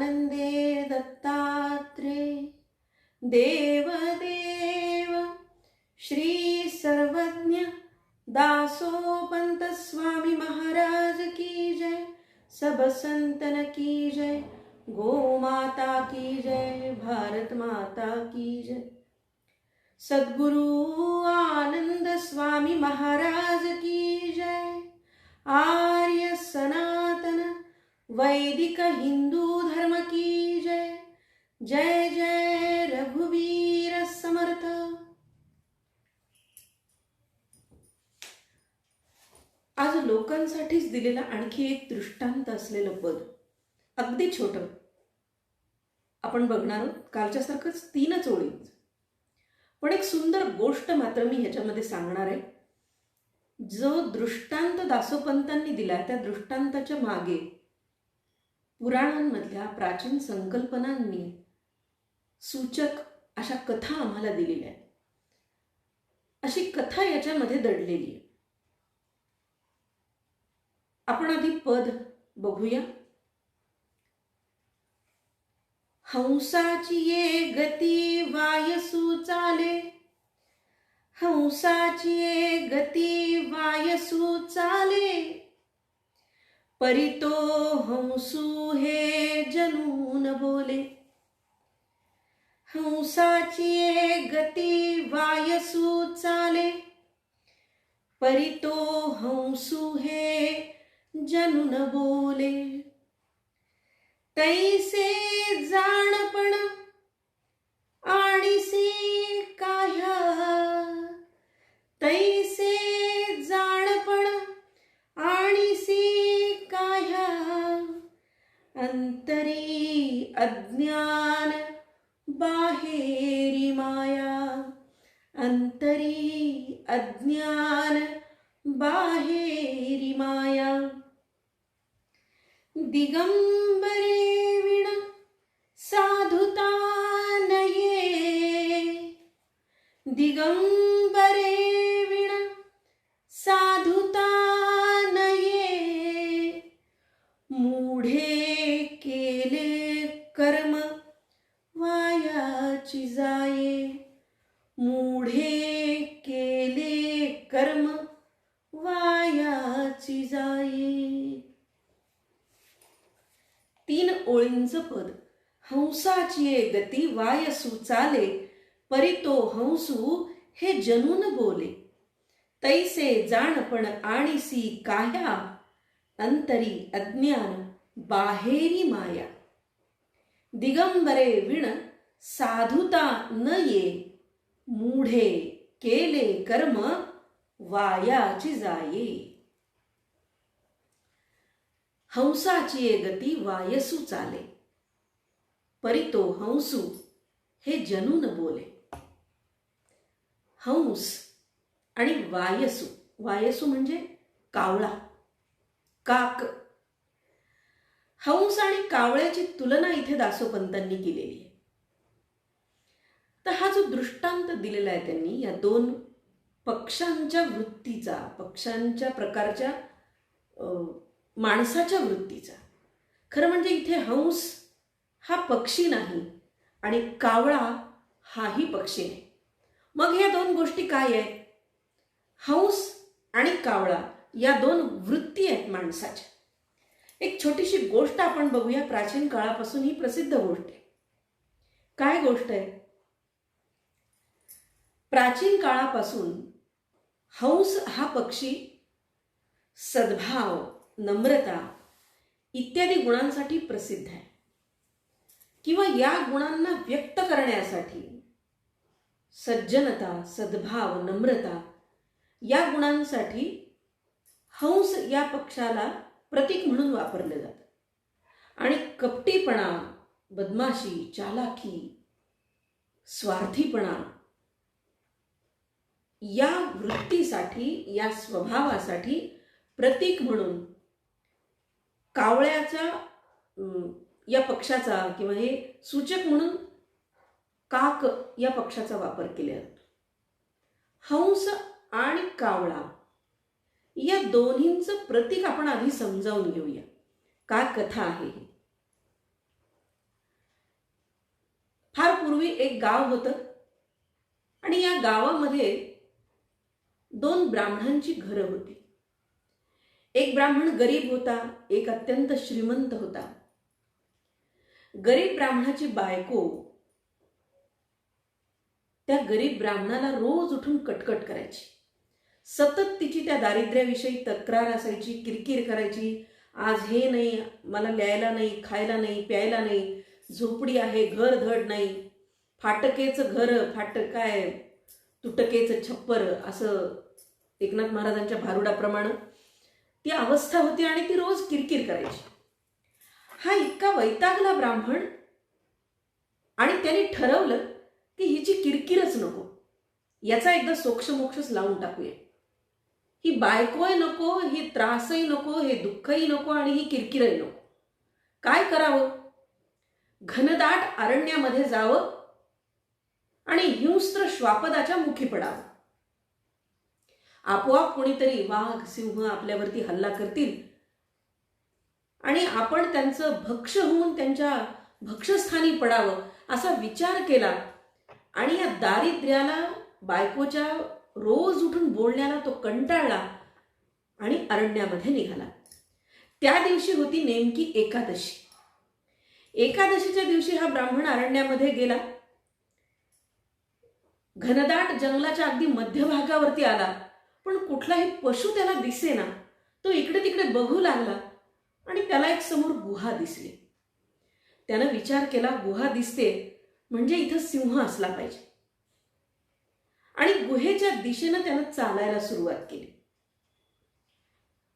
सच्चिदानन्दे दत्तात्रे देवदेव श्री सर्वज्ञ दासोपंत स्वामी महाराज की जय। सब संतन की जय। गो माता की जय। भारत माता की जय। सद्गुरु आनंद स्वामी महाराज की जय। आर्य सनातन वैदिक हिंदू धर्म की जय। जय जय रघुवीर समर्थ। आज लोकांसाठीच दिलेला आणखी एक दृष्टांत असलेलं पद, अगदी छोटं आपण बघणार आहोत. कालच्यासारखंच 3 ओळीत, पण एक सुंदर गोष्ट मात्र मी ह्याच्यामध्ये सांगणार आहे. जो दृष्टांत दासोपंतांनी दिला त्या दृष्टांताच्या मागे पुराणांमधल्या प्राचीन संकल्पनांनी सूचक अशा कथा आम्हाला दिलेल्या आहेत. अशी कथा याच्यामध्ये दडलेली आहे. आपण आधी पद बघूया. हंसाची ये गती वायसू चाले. हंसाची ये गती वायसू चाले. परितो हंसू हे जनून बोले. हंसाची ये गती वायसू चाले. परितो हंसू हे जनून बोले. तैसे जाणपण आणिसी काह्या. तैसे जाणपण आणिसी काह्या. अंतरी अज्ञान बाहेरी माया. अंतरी अज्ञान बाहेरी माया. दिगंबरे विण साधुता नये. दिगंबरे विण साधुता नये. मूढे केले कर्म वायाची जाये. मूढे केले कर्म वायाची जाये. 3 ओळींचं पद. हंसाची ये गती वायसू चाले. परितो हंसू हे जनून बोले. तैसे जाणपण आणिसी काह्या. अंतरी अज्ञान बाहेरी माया. दिगंबरे विण साधुता न ये. मूढे केले कर्म वायाची जाये. हंसाची ये गती वायसू चाले. परितो हंसू हे जनून बोले. हंस आणि वायसू. वायसू म्हणजे कावळा, काक. हंस आणि कावळ्याची तुलना इथे दासोपंतांनी केलेली आहे. तर हा जो दृष्टांत दिलेला आहे त्यांनी या 2 पक्ष्यांच्या वृत्तीचा, पक्ष्यांच्या प्रकारच्या माणसाच्या वृत्तीचा. खरं म्हणजे इथे हंस हा पक्षी नाही आणि कावळा हाही पक्षी नाही. मग ह्या 2 गोष्टी काय आहेत? हंस आणि कावळा या 2 वृत्ती आहेत माणसाच्या. एक छोटीशी गोष्ट आपण बघूया. प्राचीन काळापासून ही प्रसिद्ध गोष्ट आहे. काय गोष्ट आहे? प्राचीन काळापासून हंस हा पक्षी सद्भाव, नम्रता इत्यादी गुणांसाठी प्रसिद्ध आहे. किंवा या गुणांना व्यक्त करण्यासाठी सज्जनता, सद्भाव, नम्रता या गुणांसाठी हंस या पक्षाला प्रतीक म्हणून वापरले जातं. आणि कपटीपणा, बदमाशी, चालाकी, स्वार्थीपणा या वृत्तीसाठी, या स्वभावासाठी प्रतीक म्हणून कावळ्याचा या पक्षाचा किंवा हे सूचक म्हणून काक या पक्षाचा वापर केला जातो. हंस आणि कावळा या दोन्हींचं प्रतीक आपण आधी समजावून घेऊया. काय कथा आहे ही. फार पूर्वी एक गाव होतं आणि या गावामध्ये दोन ब्राह्मणांची घरं होती. एक ब्राह्मण गरीब होता, एक अत्यंत श्रीमंत होता. गरीब ब्राह्मणाची बायको त्या गरीब ब्राह्मणाला रोज उठून कटकट करायची. सतत तिची त्या दारिद्र्याविषयी तक्रार असायची, किरकिर करायची. आज हे नाही, मला ल्यायला नाही, खायला नाही, प्यायला नाही, झोपडी आहे, घर धड नाही, फाटकेचं घर, काय तुटकेचं छप्पर, असं एकनाथ महाराजांच्या भारुडाप्रमाणे ती अवस्था होती आणि ती रोज किरकिर करायची. हा इतका वैतागला ब्राह्मण आणि त्याने ठरवलं की हिची किरकिरच नको, याचा एकदा सोक्षमोक्षच लावून टाकूया. ही बायकोही नको, ही त्रासही नको, हे दुःखही नको आणि ही किरकिरही नको. काय करावं? घनदाट अरण्यामध्ये जावं आणि हिंस्त्र श्वापदाच्या मुखी पडावं. आपोआप कोणीतरी वाघ सिंह आपल्यावरती हल्ला करतील आणि आपण त्यांचं भक्ष होऊन त्यांच्या भक्षस्थानी पडावं असा विचार केला आणि या दारिद्र्याला, बायकोच्या रोज उठून बोलण्याला तो कंटाळला आणि अरण्यामध्ये निघाला. त्या दिवशी होती नेमकी एकादशी. एकादशीच्या दिवशी हा ब्राह्मण अरण्यामध्ये गेला. घनदाट जंगलाच्या अगदी मध्यभागावरती आला, पण कुठलाही पशु त्याला दिसेना. तो इकडे तिकडे बघू लागला आणि त्याला एक समोर गुहा दिसली. त्यानं विचार केला, गुहा दिसते म्हणजे इथं सिंह असला पाहिजे आणि गुहेच्या दिशेनं त्यानं चालायला सुरुवात केली.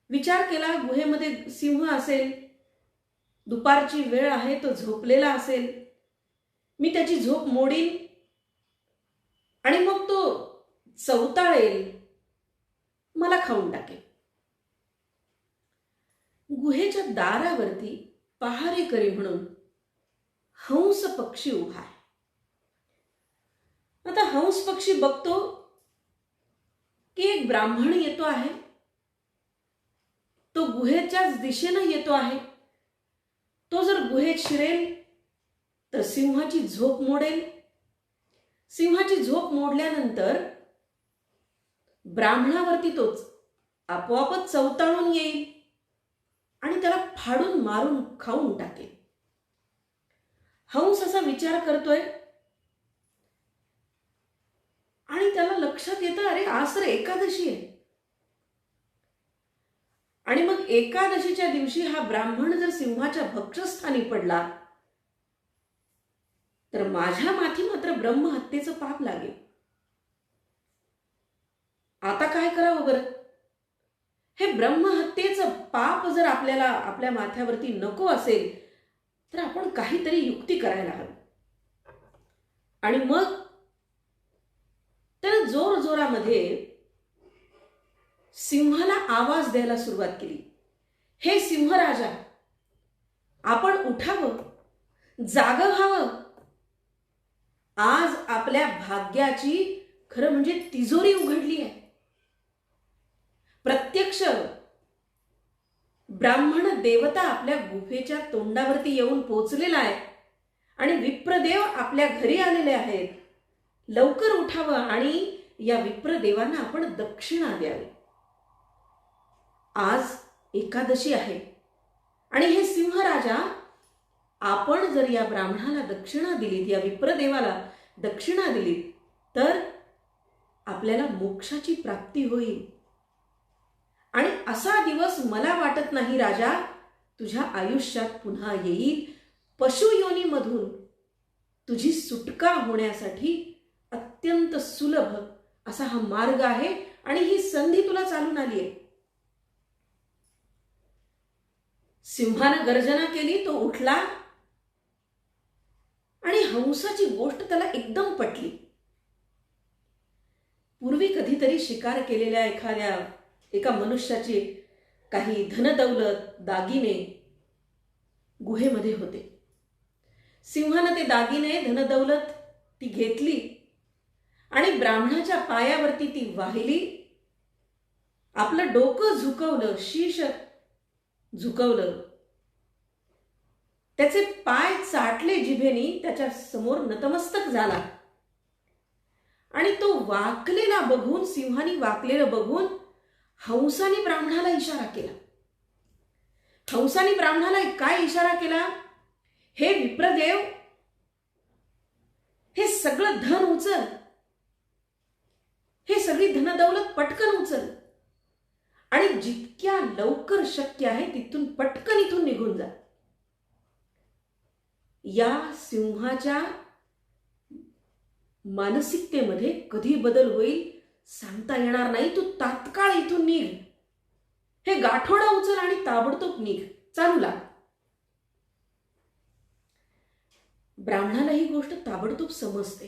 विचार केला, गुहेमध्ये सिंह असेल, दुपारची वेळ आहे, तो झोपलेला असेल, मी त्याची झोप मोडीन आणि मग तो चवताळेल, मला खाऊन टाकेल. गुहेच्या दारावरती पहारेकरी म्हणून हंस पक्षी उभा आहे. आता हंस पक्षी बघतो की एक ब्राह्मण येतो आहे, तो गुहेच्याच दिशेनं येतो आहे. तो जर गुहेत शिरेल तर सिंहाची झोप मोडेल. सिंहाची झोप मोडल्यानंतर ब्राह्मणावरती तोच आपोआपच चवताळून येईल आणि त्याला फाडून मारून खाऊन टाकेल. हंस असा विचार करतोय आणि त्याला लक्षात येतं, अरे आज तर एकादशी आहे आणि मग एकादशीच्या दिवशी हा ब्राह्मण जर सिंहाच्या भक्षस्थानी पडला तर माझ्या माथी मात्र ब्रह्महत्येचं पाप लागेल. आता काय करावं बरं? हे ब्रह्महत्येचं पाप जर आपल्याला आपल्या माथ्यावरती नको असेल तर आपण काहीतरी युक्ती करायला हवी. आणि मग त्यानं जोर जोरामध्ये सिंहाला आवाज द्यायला सुरुवात केली. हे सिंहराजा, आपण उठावं, जागं व्हावं. आज आपल्या भाग्याची खरं म्हणजे तिजोरी उघडली आहे. प्रत्यक्ष ब्राह्मण देवता आपल्या गुफेच्या तोंडावरती येऊन पोचलेला आहे आणि विप्रदेव आपल्या घरी आलेले आहेत. लवकर उठावं आणि या विप्रदेवांना आपण दक्षिणा द्यावी. आज एकादशी आहे आणि हे सिंहराजा, आपण जर या ब्राह्मणाला दक्षिणा दिलीत, या विप्रदेवाला दक्षिणा दिलीत तर आपल्याला मोक्षाची प्राप्ती होईल. आणि असा दिवस मला वाटत नाही राजा तुझ्या आयुष्यात पुन्हा येईल. पशुयोनीमधून तुझी सुटका होण्यासाठी अत्यंत सुलभ असा हा मार्ग आहे आणि ही संधी तुला चालून आली आहे. सिंहानं गर्जना केली, तो उठला आणि हंसाची गोष्ट त्याला एकदम पटली. पूर्वी कधीतरी शिकार केलेल्या एका मनुष्याची काही धनदौलत, दागिने गुहेमध्ये होते. सिंहानं ते दागिने, धनदौलत ती घेतली आणि ब्राह्मणाच्या पायावरती ती वाहिली. आपलं डोकं झुकवलं, शीश झुकवलं त्याचे पाय चाटले जिभेनी, त्याच्या समोर नतमस्तक झाला आणि तो वाकलेला बघून, सिंहाने वाकलेलं बघून हंसाने ब्राह्मणाला इशारा केला. हंसाने ब्राह्मणाला काय इशारा केला? हे विप्रदेव, हे सगळं धन उचल, हे सगळी धनदौलत पटकन उचल आणि जितक्या लवकर शक्य आहे तिथून पटकन इथून निघून जा. या सिंहाच्या मानसिकतेमध्ये कधी बदल होईल सांगता येणार नाही. तू तात्काळ इथून निघ, हे गाठोडा उचल आणि ताबडतोब निघ, चालू लाग. ब्राह्मणाला ही गोष्ट ताबडतोब समजते.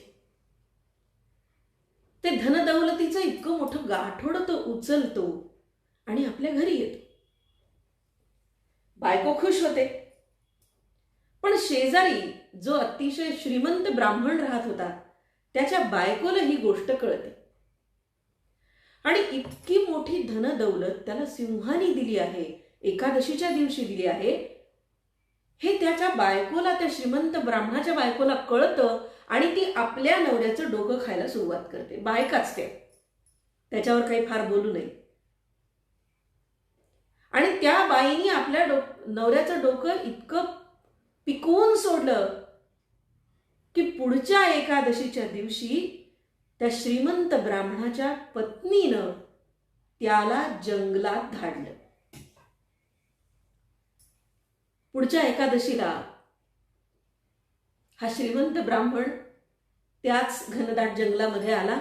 ते धनदौलतीचं इतकं मोठं गाठोडं तो उचलतो आणि आपल्या घरी येतो. बायको खुश होते, पण शेजारी जो अतिशय श्रीमंत ब्राह्मण राहत होता त्याच्या बायकोला ही गोष्ट कळते आणि इतकी मोठी धनदौलत त्याला सिंहाने दिली आहे, एकादशीच्या दिवशी दिली आहे, हे त्याच्या बायकोला, त्या श्रीमंत ब्राह्मणाच्या बायकोला कळतं आणि ती आपल्या नवऱ्याचं डोकं खायला सुरुवात करते. बायकाच त्याच्यावर काही फार बोलू नये. आणि त्या बाईनी आपल्या नवऱ्याचं डोकं इतकं पिकवून सोडलं की पुढच्या एकादशीच्या दिवशी त्या श्रीमंत ब्राह्मणाच्या पत्नीनं त्याला जंगलात धाडलं. पुढच्या एकादशीला हा श्रीमंत ब्राह्मण त्याच घनदाट जंगलामध्ये आला.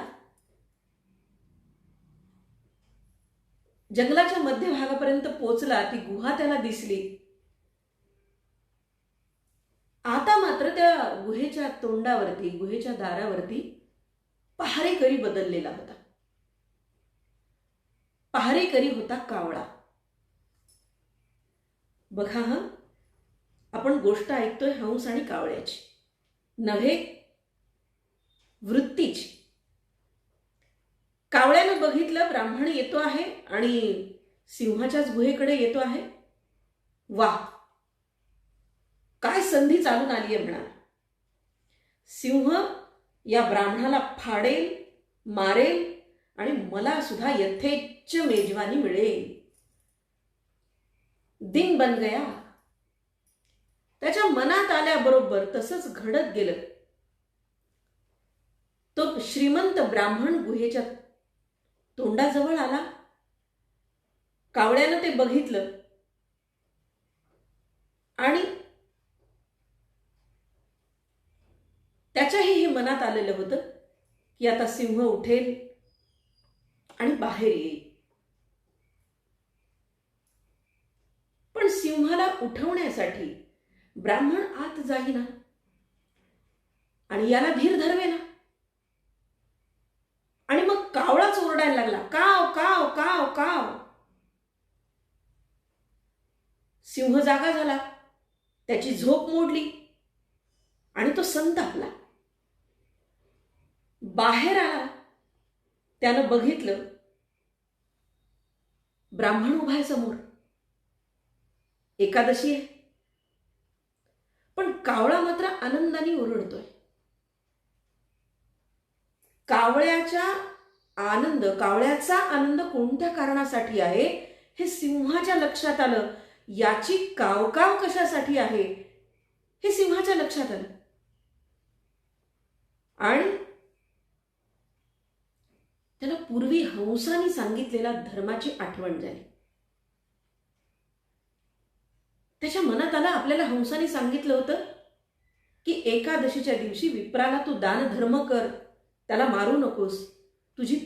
जंगलाच्या मध्यभागापर्यंत पोहोचला, ती गुहा त्याला दिसली. आता मात्र त्या गुहेच्या तोंडावरती, गुहेच्या दारावरती पहारेकरी बदललेला होता. पहारेकरी होता कावळा. बघा, आपण गोष्ट ऐकतोय हंस आणि कावळ्याची, नव्हे वृत्तीची. कावळ्यानं बघितलं ब्राह्मण येतो आहे आणि सिंहाच्याच गुहेकडे येतो आहे. वा, काय संधी चालून आली आहे म्हणा. सिंह या ब्राह्मणाला फाडेल, मारेल आणि मला सुद्धा यथेच्छ मेजवानी मिळेल. दिन बन गया. त्याच्या मनात आल्याबरोबर तसंच घडत गेलं. तो श्रीमंत ब्राह्मण गुहेच्या तोंडाजवळ आला. कावळ्यानं ते बघितलं आणि त्याच्याही हे मनात आलेलं होतं की आता सिंह उठेल आणि बाहेर येईल. पण सिंहाला उठवण्यासाठी ब्राह्मण आत जाईना आणि याला धीर धरवेना. आणि मग कावळाच ओरडायला लागला, काव काव काव काव. सिंह जागा झाला, त्याची झोप मोडली आणि तो संतापला. बाहेर आला, त्यानं बघितलं ब्राह्मण उभा आहे समोर. एकादशी आहे, पण कावळा मात्र आनंदाने ओरडतोय. कावळ्याचा आनंद कोणत्या कारणासाठी आहे हे सिंहाच्या लक्षात आलं. याची कावकाव कशासाठी आहे हे सिंहाच्या लक्षात आलं आणि त्याला पूर्वी हंसाने सांगितलेल्या धर्माची आठवण झाली. त्याच्या मनात आलं, आपल्याला हंसाने सांगितलं होतं की एकादशीच्या दिवशी विप्राला तू दान धर्म कर, त्याला मारू नकोस, तुझी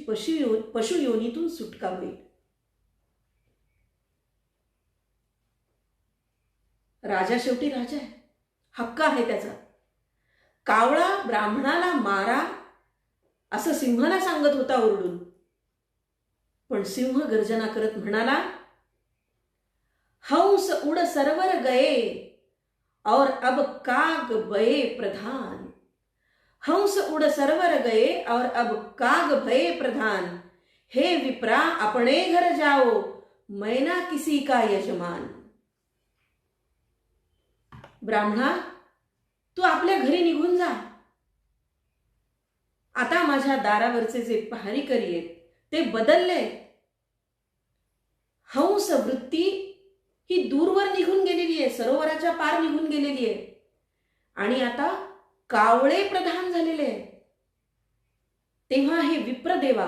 पशु योनीतून सुटका होईल. राजा शेवटी राजा आहे, हक्क आहे त्याचा. कावळा ब्राह्मणाला मारा असं सिंहाला सांगत होता ओरडून, पण सिंह गर्जना करत म्हणाला, हंस उड़ सरवर गए और अब काग भये प्रधान. हंस उड़ सरवर गए और अब काग भये प्रधान. हे विप्रा अपने घर जाओ, मैं ना किसी का यजमान. ब्राह्मणा, तू आपल्या घरी निघून जा. आता माझ्या दारावरचे जे पहारेकरी आहेत ते बदलले. हंस वृत्ती ही दूरवर निघून गेलेली आहे, सरोवराच्या पार निघून गेलेली आहे. आणि आता कावळे प्रधान झालेले आहेत. तेव्हा हे विप्रदेवा,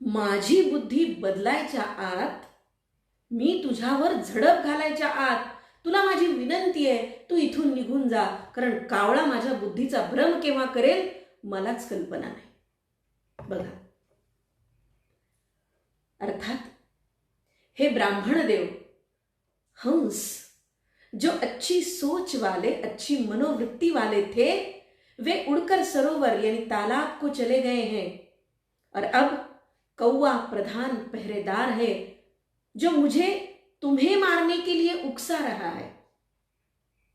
माझी बुद्धी बदलायच्या आत, मी तुझ्यावर झडप घालायच्या आत तुला माझी विनंती आहे, तू इथून निघून जा. कारण कावळा माझ्या बुद्धीचा भ्रम केव्हा करेल मलाच कल्पना नाही. बघा, अर्थात हे ब्राह्मण देव, हंस जो अच्छी सोच वाले, अच्छी मनोवृत्ति वाले थे, वे उड़कर सरोवर यानी तालाब को चले गए हैं. और अब कौवा प्रधान पहरेदार है जो मुझे तुम्हें मारने के लिए उकसा रहा है.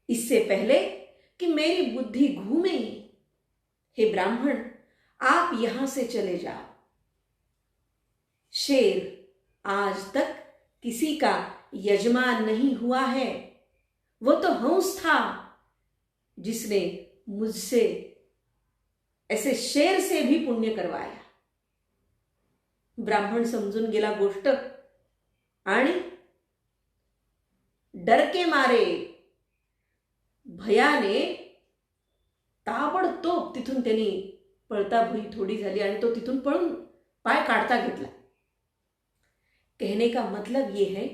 इससे पहले कि मेरी बुद्धि घूमे, हे ब्राह्मण, आप यहां से चले जाओ. शेर आज तक किसी का यजमान नहीं हुआ है. वो तो हंस था जिसने मुझसे ऐसे शेर से भी पुण्य करवाया. ब्राह्मण समजून गेला गोष्ट आणि डर के मारे, भयाने ताबडतोब तिथून त्यांनी पळता भुई थोडी झाली आणि तो तिथून पळून पाय काढता घेतला. कहने का मतलब ये है,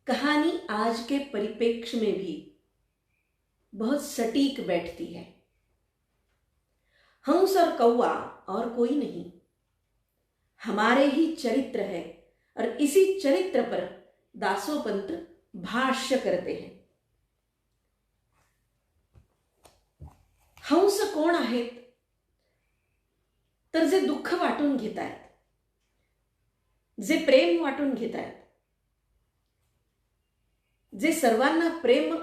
कहानी आज के परिप्रेक्ष्य में भी बहुत सटीक बैठती है. हंस और कौवा और कोई नहीं, हमारे ही चरित्र है. और इसी चरित्र पर दासोपंत भाष्य करते हैं. हंस कोण आहेत? तर जे दुःख वाटून घेत आहेत, जे प्रेम वाटून घेत आहेत, जे सर्वांना प्रेम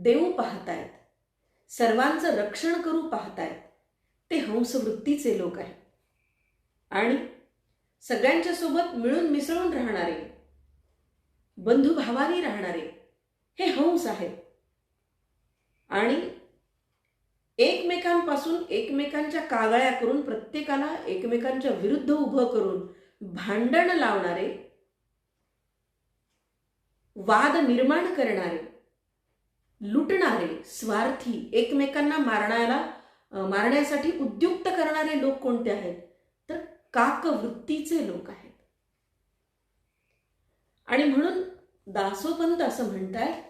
देऊ पाहतायत, सर्वांचं रक्षण करू पाहतायत, ते हंसवृत्तीचे लोक आहेत. आणि सगळ्यांच्या सोबत मिळून मिसळून राहणारे, बंधुभावानी राहणारे हे हंस आहेत. आणि एकमेकांपासून एकमेकांच्या कागळ्या करून, प्रत्येकाला एकमेकांच्या विरुद्ध उभं करून भांडण लावणारे, वाद निर्माण करणारे, लुटणारे, स्वार्थी, एकमेकांना मारण्यासाठी उद्युक्त करणारे लोक कोणते आहेत? तर काकवृत्तीचे लोक आहेत. आणि म्हणून दासोपंत असं म्हणतात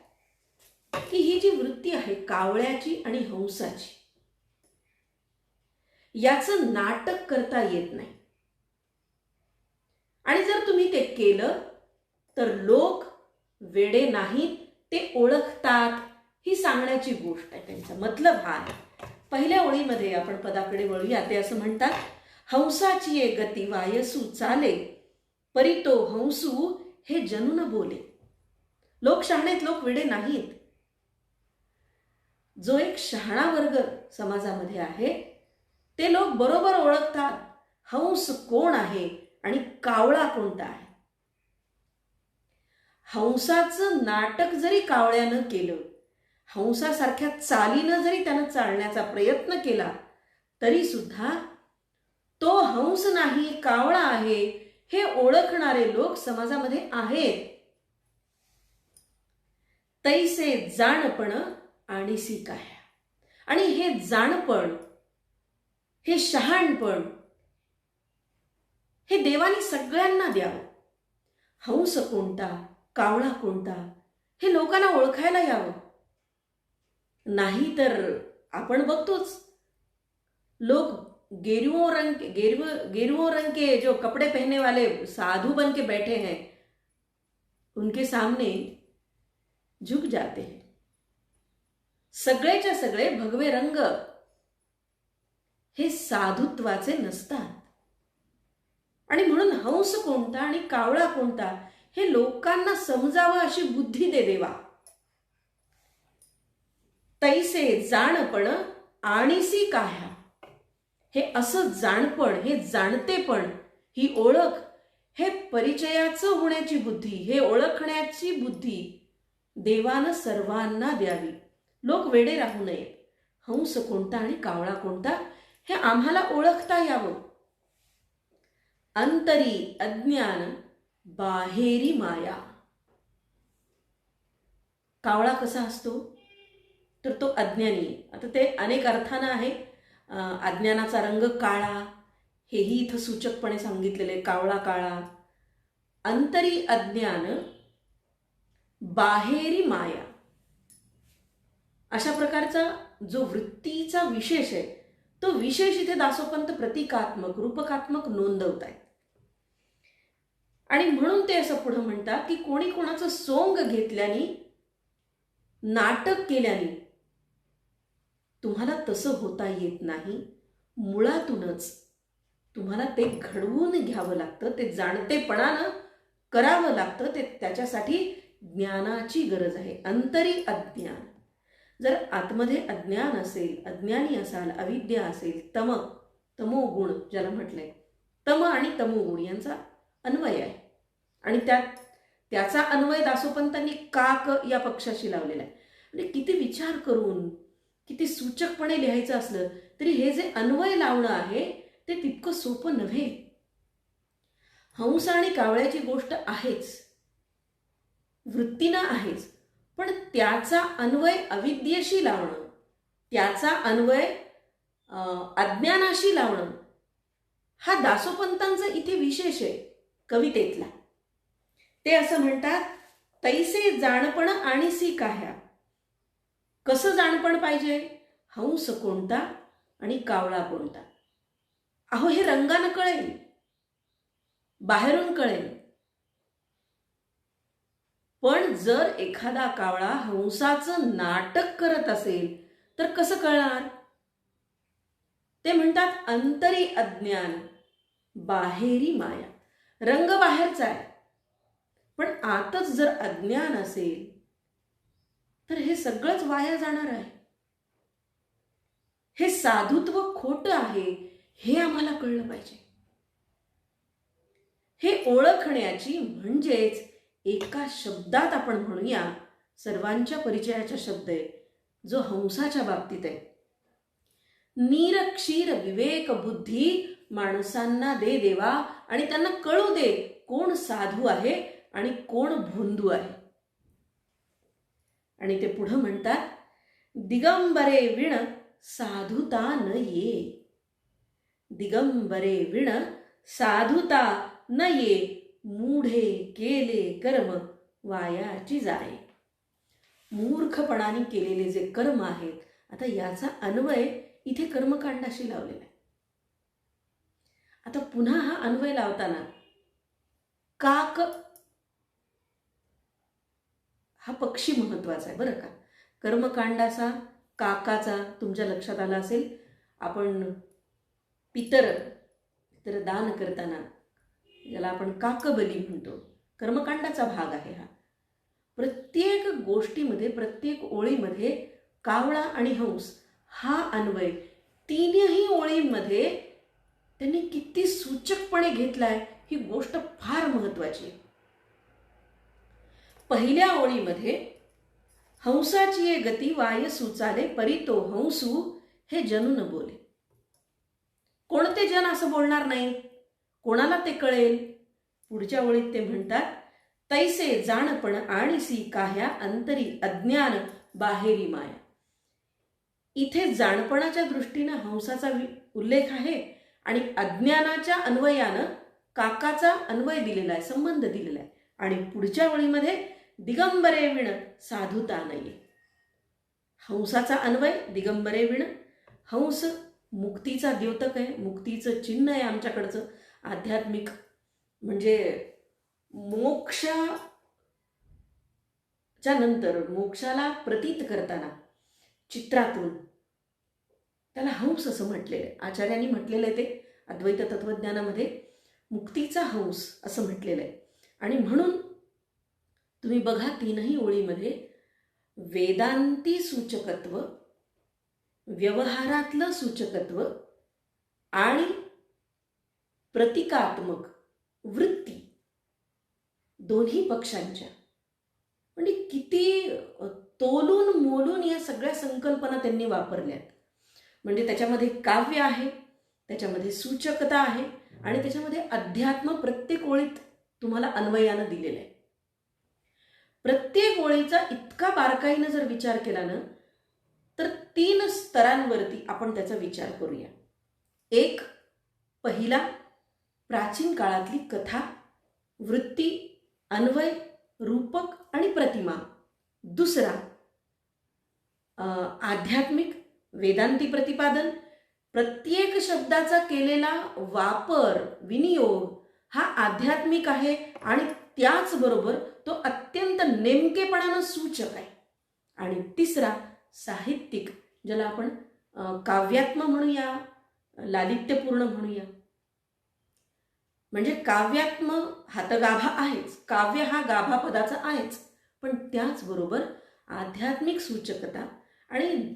की ही जी वृत्ती आहे कावळ्याची आणि हंसाची, याचं नाटक करता येत नाही. आणि जर तुम्ही ते केलं तर लोक वेडे नाहीत, ते ओळखतात, ही सांगण्याची गोष्ट आहे. त्यांचा मतलब हा आहे. पहिल्या ओळीमध्ये आपण पदाकडे वळूया. ते असं म्हणतात, हंसाची ये गती वायसू चाले, परी तो हंसू हे जनू न बोले. लोक शहाणेत, लोक वेडे नाहीत. जो एक शहाणा वर्ग समाजामध्ये आहे ते लोक बरोबर ओळखतात हंस कोण आहे आणि कावळा कोणता आहे. हंसाचं नाटक जरी कावळ्यानं केलं, हंसासारख्या चालीनं जरी त्यानं चालण्याचा प्रयत्न केला, तरी सुद्धा तो हंस नाही, कावळा आहे हे ओळखणारे लोक समाजामध्ये आहेत. तैसे जाणपण आणिसी काय. आणि हे जाणपण, हे शहाणपण, हे देवानी सगळ्यांना द्यावं. हंस कोणता, कावळा कोणता, हे लोकांना ओळखायला यावं. नाही तर आपण बघतोच, लोक गेरुओं रंग के जो कपड़े पहनने वाले साधु बन के बैठे हैं, उनके सामने झुक जाते हैं. सगळेच्या सगळे भगवे रंग हे साधुत्वाचे नसतात. आणि म्हणून हंस कोणता आणि कावळा कोणता हे लोकांना समजावं अशी बुद्धी दे देवा. तैसे जाणपण आणिसी काह्या. हे असं जाणपण, हे जाणतेपण, ही ओळख, हे परिचयाचं होण्याची बुद्धी, हे ओळखण्याची बुद्धी देवानं सर्वांना द्यावी, लोक वेडे राहू नयेत. हंस कोणता आणि कावळा कोणता हे आम्हाला ओळखता यावं. अंतरी अज्ञान, बाहेरी माया. कावळा कसा असतो तर तो अज्ञानी आहे. आता ते अनेक अर्थानं आहे. अज्ञानाचा रंग काळा हेही इथं सूचकपणे सांगितलेले, कावळा काळा. अंतरी अज्ञान, बाहेरी माया. अशा प्रकारचा जो वृत्तीचा विशेष आहे तो विशेष इथे दासोपंत प्रतिकात्मक रूपकात्मक नोंदवत आहेत. आणि म्हणून ते असं पुढे म्हणतात की कोणी कोणाचं सोंग घेतल्याने, नाटक केल्याने तुम्हाला तसं होता येत नाही. मुळातूनच तुम्हाला ते घडवून घ्यावं लागतं, ते जाणतेपणानं करावं लागतं. ते त्याच्यासाठी ज्ञानाची गरज आहे. अंतरी अज्ञान. जर आतमध्ये अज्ञान असेल, अज्ञानी असाल, अविद्या असेल, तमोगुण ज्याला म्हटलंय, तम आणि तमोगुण यांचा अन्वय आहे. आणि त्याचा अन्वय दासोपंतांनी काक या पक्षाशी लावलेला आहे. म्हणजे किती विचार करून, किती सूचकपणे लिहायचं असलं तरी हे जे अन्वय लावणं आहे ते तितकं सोपं नव्हे. हंस आणि कावळ्याची गोष्ट आहेच, वृत्तीनं आहेच, पण त्याचा अन्वय अविद्येशी लावणं, त्याचा अन्वय अज्ञानाशी लावणं हा दासोपंतांचा इथे विशेष आहे कवितेतला. ते असं म्हणतात, तैसे जाणपण आणीसी काह्या. कसं जाणपण पाहिजे? हंस कोणता आणि कावळा कोणता. अहो हे रंगानं कळेल, बाहेरून कळेल. पण जर एखादा कावळा हंसाचं नाटक करत असेल तर कसं कळणार? ते म्हणतात अंतरी अज्ञान, बाहेरी माया. रंग बाहेरचा आहे, पण आतच जर अज्ञान असेल तर हे सगळंच वाया जाणार आहे. हे साधुत्व खोटं आहे हे आम्हाला कळलं पाहिजे. हे ओळखण्याची, म्हणजेच एका शब्दात आपण म्हणूया, सर्वांच्या परिचयाचा शब्द आहे जो हंसाच्या बाबतीत आहे. नीर क्षीर विवेक बुद्धी माणसांना दे देवा, आणि त्यांना कळू दे कोण साधू आहे आणि कोण भोंदू आहे. आणि ते पुढे म्हणतात, दिगंबरे विण साधुता न ये. दिगंबरे विण साधुता न ये, मूढे केले कर्म वायाची जाय. मूर्खपणाने केलेले जे कर्म आहेत, आता याचा अन्वय इथे कर्मकांडाशी लावलेला आहे. आता पुन्हा हा अन्वय लावताना काक हा पक्षी महत्वाचा आहे बरं का. कर्मकांडाचा काकाचा तुमच्या लक्षात आला असेल. आपण पितर दान करताना ज्याला आपण काकबली म्हणतो, कर्मकांडाचा भाग आहे हा. प्रत्येक गोष्टीमध्ये, प्रत्येक ओळीमध्ये कावळा आणि हंस हा अन्वय तीनही ओळींमध्ये त्यांनी किती सूचकपणे घेतलाय ही गोष्ट फार महत्वाची आहे. पहिल्या ओळीमध्ये हंसाची ये गती वाय सुचाले, परी तो हंसू हे जनू न बोले. कोणते जन असं बोलणार नाही, कोणाला ते कळेल? पुढच्या ओळीत ते म्हणतात, तैसे जाणपण आणीसी काह्या, अंतरी अज्ञान बाहेरी माया. इथे जाणपणाच्या दृष्टीनं हंसाचा उल्लेख आहे आणि अज्ञानाच्या अन्वयानं काकाचा अन्वय दिलेला आहे, संबंध दिलेला आहे. आणि पुढच्या ओळीमध्ये दिगंबरे विण साधुता नाही. हंसाचा अन्वय दिगंबरे विण. हंस मुक्तीचा द्योतक आहे, मुक्तीचं चिन्ह आहे आमच्याकडचं. आध्यात्मिक म्हणजे मोक्षाच्या नंतर मोक्षाला प्रतीत करताना चित्रातून त्याला हंस असं म्हटलेलं आहे. आचार्यांनी म्हटलेलं आहे ते अद्वैत तत्वज्ञानामध्ये मुक्तीचा हंस असं म्हटलेलं आहे. आणि म्हणून तुम्ही बघा तीनही ओळीमध्ये वेदांती सूचकत्व, व्यवहारातलं सूचकत्व आणि प्रतिकात्मक वृत्ती दोन्ही पक्षांच्या म्हणजे किती तोलून मोलून या सगळ्या संकल्पना त्यांनी वापरल्यात. म्हणजे त्याच्यामध्ये काव्य आहे, त्याच्यामध्ये सूचकता आहे आणि त्याच्यामध्ये अध्यात्म प्रत्येक ओळीत तुम्हाला अन्वयानं दिलेलं आहे. प्रत्येक ओळीचा इतका बारकाईनं जर विचार केला ना, तर 3 स्तरांवरती आपण त्याचा विचार करूया. एक, पहिला, प्राचीन काळातली कथा, वृत्ती, अन्वय, रूपक आणि प्रतिमा. दुसरा, आध्यात्मिक वेदांती प्रतिपादन. प्रत्येक शब्दाचा केलेला वापर, विनियोग हा आध्यात्मिक आहे आणि त्याचबरोबर तो अत्यंत नेमकेपणानं सूचक आहे. आणि तिसरा, साहित्यिक, ज्याला आपण काव्यात्म म्हणूया, लालित्यपूर्ण म्हणूया. म्हणजे काव्यात्म हा तर गाभा आहेच, काव्य हा गाभा पदाचा आहेच, पण त्याचबरोबर आध्यात्मिक सूचकता आणि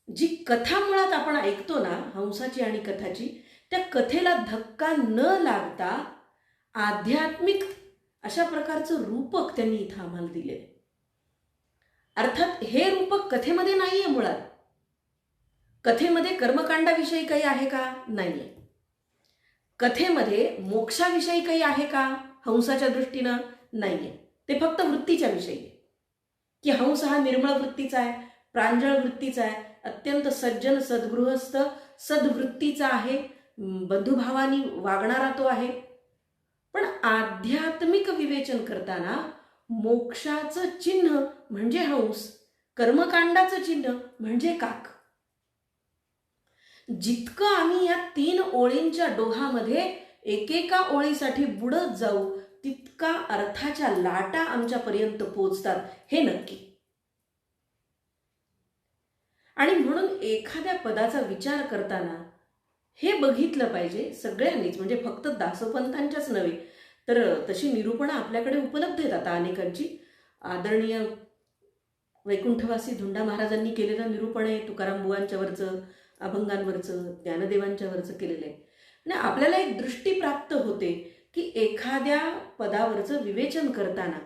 जी कथा मुळात आपण ऐकतो ना, हंसाची आणि कथाची, त्या कथेला धक्का न लागता आध्यात्मिक अशा प्रकारचं रूपक त्यांनी इथं आम्हाला दिलेलं आहे. अर्थात हे रूपक कथेमध्ये नाहीये. मुळात कथेमध्ये कर्मकांडाविषयी काही आहे का? नाहीये. कथेमध्ये मोक्षाविषयी काही आहे का हंसाच्या दृष्टीनं? नाहीये. ते फक्त वृत्तीच्या विषयी आहे की हंस हा निर्मळ वृत्तीचा आहे, प्रांजळ वृत्तीचा आहे, अत्यंत सज्जन सद्गृहस्थ सद्वृत्तीचा आहे, बंधुभावानी वागणारा तो आहे. पण आध्यात्मिक विवेचन करताना मोक्षाचं चिन्ह म्हणजे हंस, कर्मकांडाचं चिन्ह म्हणजे काक. जितकं आम्ही या 3 ओळींच्या डोहामध्ये एकेका ओळीसाठी बुडत जाऊ, तितका अर्थाच्या लाटा आमच्यापर्यंत पोचतात, हे नक्की. आणि म्हणून एखाद्या पदाचा विचार करताना हे बघितलं पाहिजे सगळ्यांनीच, म्हणजे फक्त दासोपंतांच्याच नव्हे, तर तशी निरूपणं आपल्याकडे उपलब्ध आहेत आता अनेकांची. आदरणीय वैकुंठवासी धुंडा महाराजांनी केलेलं निरूपण आहे, तुकाराम बुवांच्यावरचं, अभंगांवरचं, ज्ञानदेवांच्यावरचं केलेलं आहे. आणि आपल्याला एक दृष्टी प्राप्त होते की एखाद्या पदावरचं विवेचन करताना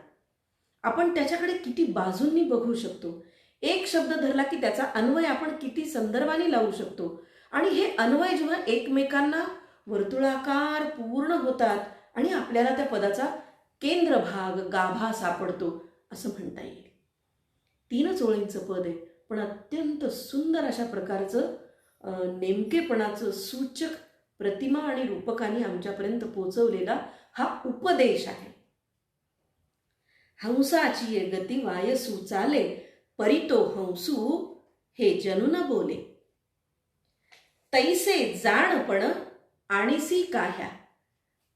आपण त्याच्याकडे किती बाजूंनी बघू शकतो. एक शब्द धरला की त्याचा अन्वय आपण किती संदर्भाने लावू शकतो आणि हे अन्वय जेव्हा एकमेकांना वर्तुळाकार पूर्ण होतात आणि आपल्याला त्या पदाचा केंद्रभाग, गाभा सापडतो असं म्हणता येईल. 3च ओळींचं पद आहे, पण अत्यंत सुंदर अशा प्रकारचं नेमकेपणाचं सूचक प्रतिमा आणि रूपकाने आमच्यापर्यंत पोचवलेला हा उपदेश आहे. हंसाची ये गती वायसू चाले, परितो हंसू हे जनु न बोले. तैसे जाणपण आणिसी काह्या,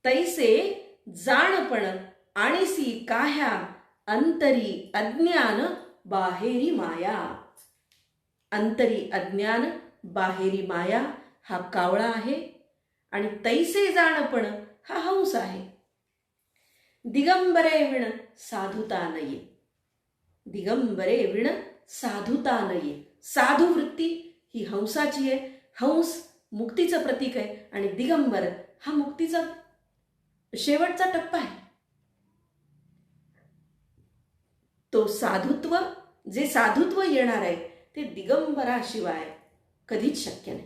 तैसे जाणपण आणिसी काह्या, अंतरी अज्ञान बाहेरी माया. अंतरी अज्ञान बाहेरी माया हा कावळा आहे आणि तैसे जाणपण हा हंस आहे. दिगंबरे विण साधुता नये, दिगंबरे विण साधुता नये. साधू वृत्ती ही हंसाची आहे. हंस मुक्तीचं प्रतीक आहे आणि दिगंबर हा मुक्तीचा शेवटचा टप्पा आहे. तो साधुत्व, जे साधुत्व येणार आहे ते दिगंबराशिवाय कधीच शक्य नाही.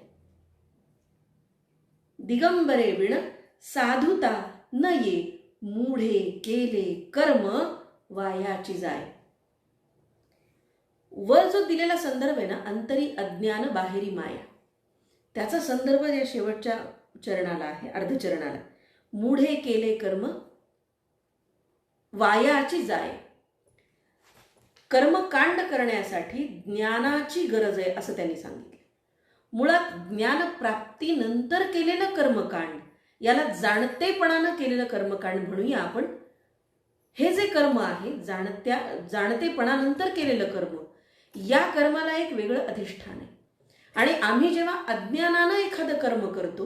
दिगंबरे विण साधुता न ये, मूढे केले कर्म वायाची जाय. वर जो दिलेला संदर्भ आहे ना, अंतरी अज्ञान बाहेरी माया, त्याचा संदर्भ या शेवटच्या चरणाला आहे, अर्धचरणाला. मूढे केले कर्म वायाची जाय. कर्मकांड करण्यासाठी ज्ञानाची गरज आहे असं त्यांनी सांगितलं. मुळात ज्ञानप्राप्तीनंतर केलेलं कर्मकांड, याला जाणतेपणानं केलेलं कर्मकांड म्हणूया आपण. हे जे कर्म आहे जाणतेपणानंतर केलेलं कर्म, या कर्माला एक वेगळं अधिष्ठान आहे. आणि आम्ही जेव्हा अज्ञानानं एखादं कर्म करतो,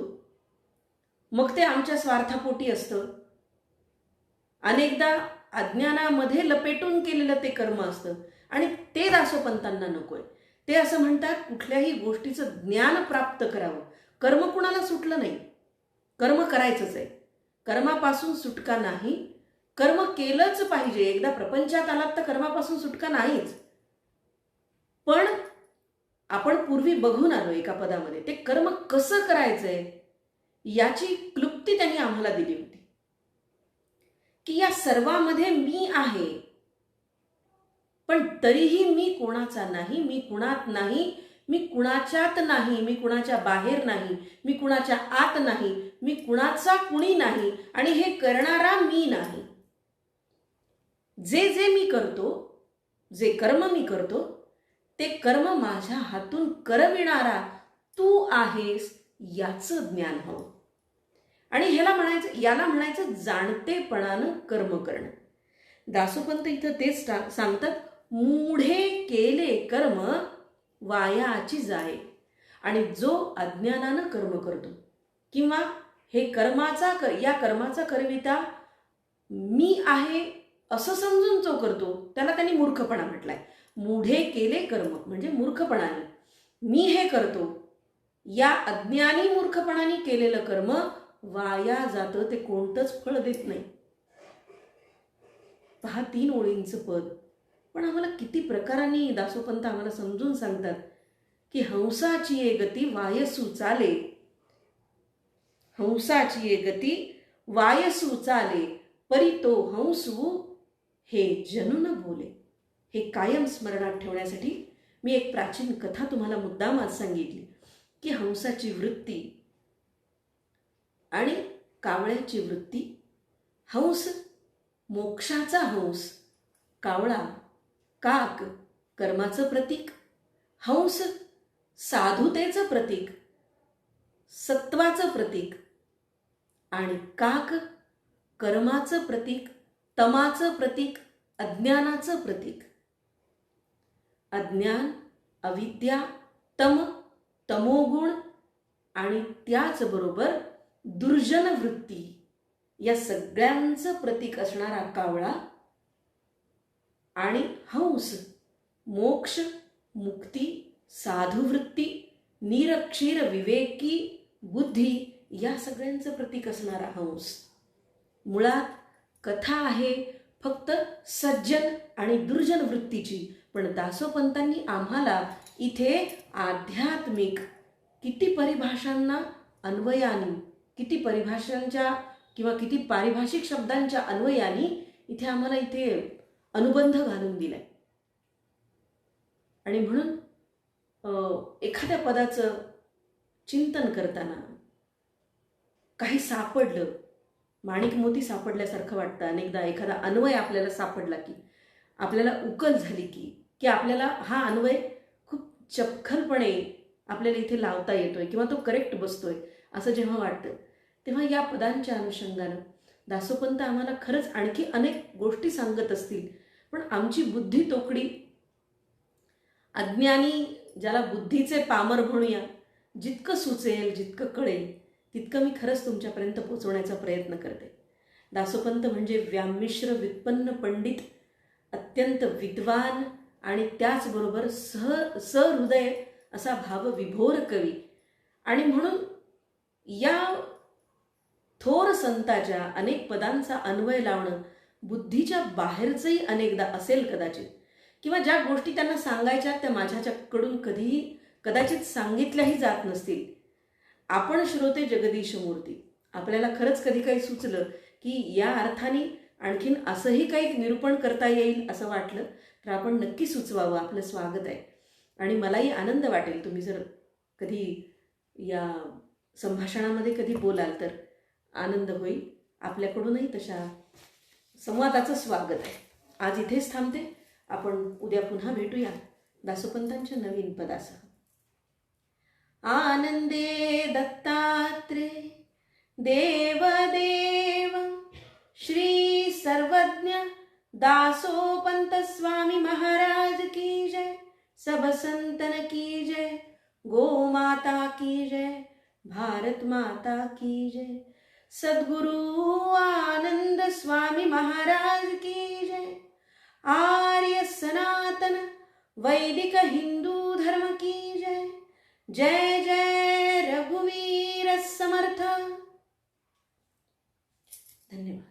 मग ते आमच्या स्वार्थापोटी असतं, अनेकदा अज्ञानामध्ये लपेटून केलेलं ते कर्म असतं आणि ते दासोपंतांना नकोय. ते असं म्हणतात कुठल्याही गोष्टीचं ज्ञान प्राप्त करावं. कर्म कुणाला सुटलं नाही, कर्म करायचंच आहे, कर्मापासून सुटका नाही. कर्म केलंच पाहिजे. एकदा प्रपंचात आलात तर कर्मापासून सुटका नाहीच. पण आपण पूर्वी बघून आलो एका पदामध्ये, ते कर्म कसं करायचंय याची क्लुप्ती त्यांनी आम्हाला दिली होती, की या सर्वामध्ये मी आहे, पण तरीही मी कोणाचा नाही, मी कुणात नाही, मी कुणाच्यात नाही, मी कुणाच्या बाहेर नाही, मी कुणाच्या आत नाही, मी कुणाचा कुणी नाही आणि हे करणारा मी नाही. जे जे मी करतो, जे कर्म मी करतो, ते कर्म माझ्या हातून करविणारा तू आहेस याचं ज्ञान हवं. आणि याला म्हणायचं जाणतेपणानं कर्म करणं. दासोपंत इथं तेच सांगतात, मूढे केले कर्म वायाची जाये. आणि जो अज्ञानानं कर्म करतो किंवा हे या कर्माचा करविता मी आहे असं समजून जो करतो त्याला त्यांनी मूर्खपणा म्हटलाय. मूढे केले कर्म म्हणजे मूर्खपणाने मी हे करतो, या अज्ञानी मूर्खपणाने केलेलं कर्म वाया जातं, ते कोणतंच फळ देत नाही. पहा 3 ओळींचं पद, पण आम्हाला किती प्रकारांनी दासोपंत आम्हाला समजून सांगतात की हंसाची ये गती वायसू चाले, हंसाची ये गती वायसू चाले, परी तो हंसू हे जनु न बोले. हे कायम स्मरणात ठेवण्यासाठी मी एक प्राचीन कथा तुम्हाला मुद्दाम आज सांगितली की हंसाची वृत्ती आणि कावळ्याची वृत्ती. हंस मोक्षाचा हंस, कावळा काक कर्माचं प्रतीक. हंस साधुतेचं प्रतीक, सत्वाचं प्रतीक, आणि काक कर्माचं प्रतीक, तमाचं प्रतीक, अज्ञानाचं प्रतीक. अज्ञान, अविद्या, तमोगुण आणि त्याचबरोबर दुर्जन वृत्ती या सगळ्यांचं प्रतीक असणारा कावळा आणि हंस मोक्ष, मुक्ती, साधुवृत्ती, निरक्षीर विवेकी बुद्धी या सगळ्यांचं प्रतीक असणारा हंस. मुळात कथा आहे फक्त सज्जन आणि दुर्जन वृत्तीची, पण दासोपंतांनी आम्हाला इथे आध्यात्मिक किती परिभाषांना अन्वयानी, किती परिभाषांच्या किंवा किती पारिभाषिक शब्दांच्या अन्वयानी इथे आम्हाला इथे अनुबंध घालून दिलाय. आणि म्हणून एखाद्या पदाचं चिंतन करताना काही सापडलं, माणिक मोती सापडल्यासारखं वाटतं. अनेकदा एखादा अन्वय आपल्याला सापडला की आपल्याला उकल झाली की आपल्याला हा अन्वय खूप चपखलपणे आपल्याला इथे लावता येतोय किंवा तो करेक्ट बसतोय असं जेव्हा वाटतं, तेव्हा या पदांच्या अनुषंगानं दासोपंत आम्हाला खरंच आणखी अनेक गोष्टी सांगत असतील, पण आमची बुद्धी तोकडी, अज्ञानी ज्याला बुद्धीचे पामर म्हणूया, जितकं सुचेल जितकं कळेल तितकं मी खरंच तुमच्यापर्यंत पोहोचवण्याचा प्रयत्न करते. दासोपंत म्हणजे व्यामिश्र व्युत्पन्न पंडित, अत्यंत विद्वान आणि त्याचबरोबर सहृदय असा भावविभोर कवी. आणि म्हणून या थोर संताच्या अनेक पदांचा अन्वय लावणं बुद्धीच्या बाहेरचंही अनेकदा असेल कदाचित, किंवा ज्या गोष्टी त्यांना सांगायच्या त्या माझ्याकडून कदाचित सांगितल्याही जात नसतील. आपण श्रोते जगदीश मूर्ती, आपल्याला खरंच कधी काही सुचलं की या अर्थाने आणखीन असंही काही निरूपण करता येईल असं वाटलं तर आपण नक्की सुचवावं, आपलं स्वागत आहे. आणि मलाही आनंद वाटेल तुम्ही जर कधी या संभाषणामध्ये कधी बोलाल तर आनंद होईल. आपल्याकडूनही तशा संवादाचं स्वागत आहे. आज इथेच थांबते. आपण उद्या पुन्हा भेटूया दासोपंतांच्या नवीन पदासह. आनंदे दत्तात्रे देवदेव श्री सर्वज्ञ दासोपंत स्वामी महाराज की जय. सब संतन की जय. गो माता की जय. भारत माता की जय. सद्गुरु आनंद स्वामी महाराज की जय. आर्य सनातन वैदिक हिंदू धर्म की जय. जय जय रघुवीर समर्थ. धन्यवाद.